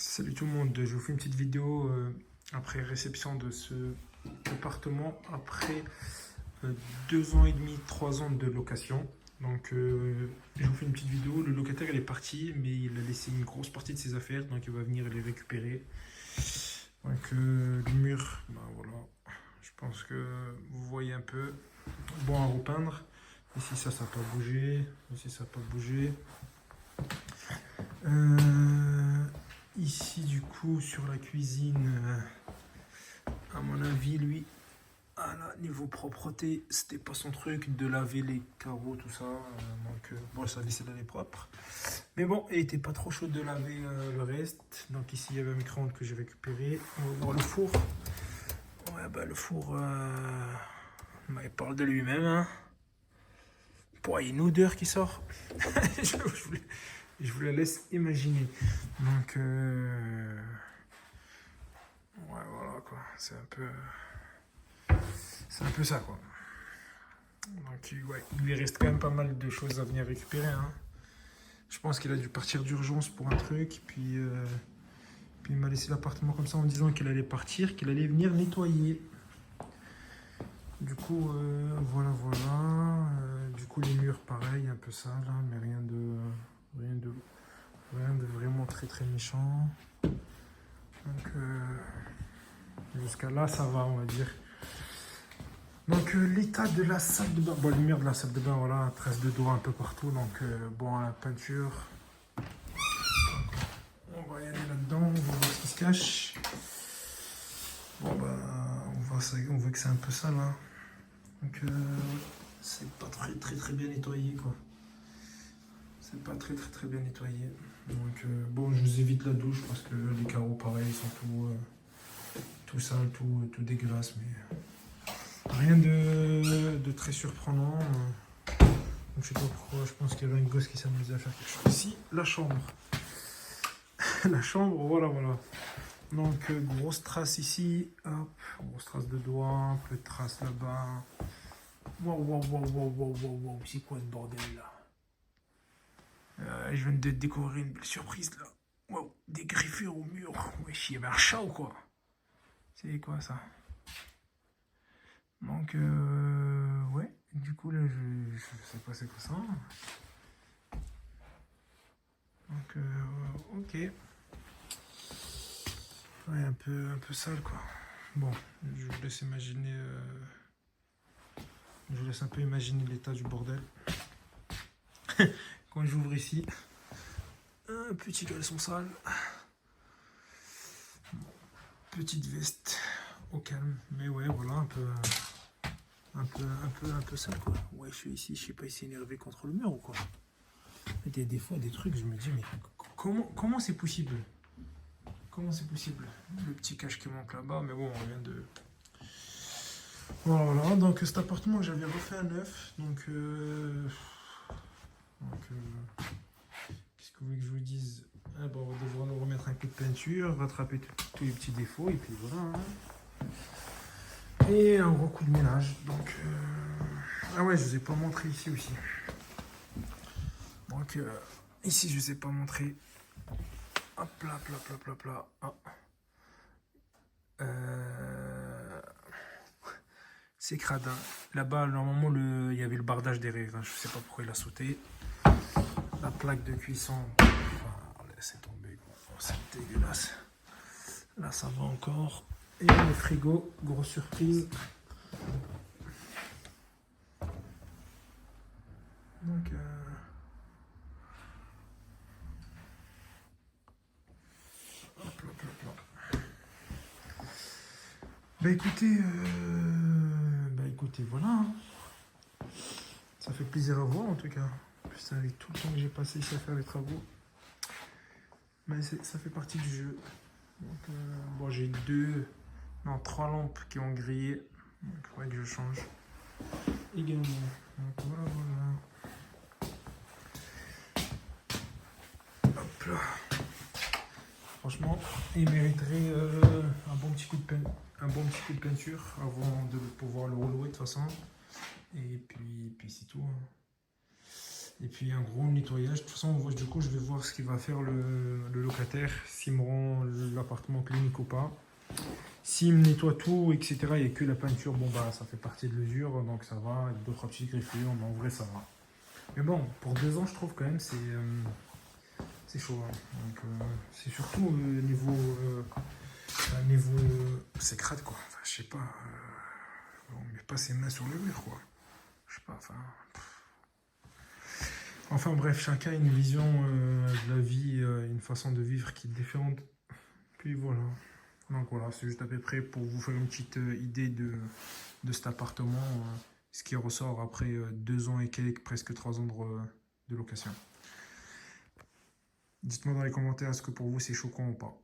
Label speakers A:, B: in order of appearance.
A: Salut tout le monde, je vous fais une petite vidéo après réception de ce appartement, après 2 ans et demi, 3 ans de location. Donc je vous fais une petite vidéo, le locataire il est parti, mais il a laissé une grosse partie de ses affaires, donc il va venir les récupérer. Donc le mur, ben voilà, je pense que vous voyez un peu, bon à repeindre. Ici ça n'a pas bougé, ici ça n'a pas bougé. Euh, Ici, du coup, sur la cuisine, à mon avis, lui, niveau propreté, c'était pas son truc de laver les carreaux, tout ça. Donc, bon, ça laissait d'aller propre. Mais bon, il était pas trop chaud de laver le reste. Donc, ici, il y avait un micro-ondes que j'ai récupéré. On va voir le four. Ouais, bah, le four, bah, il parle de lui-même. Hein. Bon, il y a une odeur qui sort. Je vous la laisse imaginer. Donc, ouais, voilà quoi. C'est un peu ça quoi. Donc, ouais, il lui reste quand même pas mal de choses à venir récupérer. Hein. Je pense qu'il a dû partir d'urgence pour un truc. Puis il m'a laissé l'appartement comme ça en me disant qu'il allait partir, qu'il allait venir nettoyer. Du coup, voilà, voilà. Du coup, les murs, pareil, un peu sale, hein, mais rien de, rien de vraiment très très méchant. Donc, jusqu'à là, ça va, on va dire. Donc, l'état de la salle de bain. Bon, le mur de la salle de bain, voilà, trace de doigts un peu partout. Donc, bon, la peinture. On va y aller là-dedans, on va voir ce qui se cache. Bon, bah, on voit que c'est un peu sale, hein. Donc, c'est pas très très très bien nettoyé, quoi. C'est pas très très très bien nettoyé. Donc, bon, je vous évite la douche parce que les carreaux, pareil, ils sont tout sales, tout dégueulasse, mais rien de très surprenant. Donc, je sais pas pourquoi, je pense qu'il y avait un gosse qui s'amusait à faire quelque chose. Ici, la chambre. La chambre, voilà, voilà. Donc, grosse trace ici, hop, grosse trace de doigts, un peu de trace là-bas. Waouh, waouh, waouh, waouh, waouh, waouh, waouh, c'est quoi ce bordel là? Je viens de découvrir une belle surprise là. Waouh, des griffures au mur. Wesh, il y avait un chat ou quoi? C'est quoi ça? Donc, ouais, du coup là, je sais pas c'est quoi ça. Donc, ok. Ouais, un peu sale quoi. Bon, je vous laisse imaginer. Je vous laisse un peu imaginer l'état du bordel. Quand j'ouvre ici, un petit caleçon sale, petite veste au calme, mais ouais, voilà, un peu sale quoi. Ouais, je suis ici, je sais pas, il s'est énervé contre le mur ou quoi. Des fois, des trucs, je me dis, mais comment c'est possible? Comment c'est possible? Le petit cache qui manque là-bas, mais bon, on vient de. Voilà, donc cet appartement, j'avais refait un neuf, donc. Qu'est-ce que vous voulez que je vous dise? Ah bon, on va devoir nous remettre un coup de peinture, rattraper tous les petits défauts, et puis voilà. Hein. Et un gros coup de ménage. Donc, ah ouais, je vous ai pas montré ici aussi. Donc, ici, je vous ai pas montré. Hop là, hop là, hop là, hop là. Ah. C'est crade. Hein. Là-bas, normalement, il y avait le bardage derrière. Hein. Je sais pas pourquoi il a sauté. La plaque de cuisson. Enfin, laissez tomber. Oh, c'est dégueulasse. Là, ça va encore. Et le frigo, grosse surprise. Donc, hop, hop, hop, hop. Bah écoutez, voilà. Hein. Ça fait plaisir à voir en tout cas. Putain, avec tout le temps que j'ai passé ici à faire les travaux. Mais ça fait partie du jeu. Donc, bon, j'ai trois lampes qui ont grillé. Donc, il faudrait que je change également. Donc, voilà, voilà. Hop là. Franchement, il mériterait un bon petit coup de peinture avant de pouvoir le relouer de toute façon. Et puis c'est tout. Hein. Et puis un gros nettoyage. De toute façon, du coup, je vais voir ce qu'il va faire le locataire, s'il me rend l'appartement clinique ou pas. S'il me nettoie tout, etc., il n'y a que la peinture, bon bah ça fait partie de l'usure, donc ça va, avec deux, trois petites griffures, mais en vrai ça va. Mais bon, pour 2 ans, je trouve quand même c'est chaud. Hein. Donc c'est surtout c'est crade quoi. Enfin, je sais pas, on met pas ses mains sur le mur quoi. Je sais pas, enfin. Enfin bref, chacun a une vision de la vie, une façon de vivre qui est différente. Puis voilà. Donc voilà, c'est juste à peu près pour vous faire une petite idée de cet appartement, ce qui ressort après 2 ans et quelques, presque 3 ans de location. Dites-moi dans les commentaires, est-ce que pour vous c'est choquant ou pas?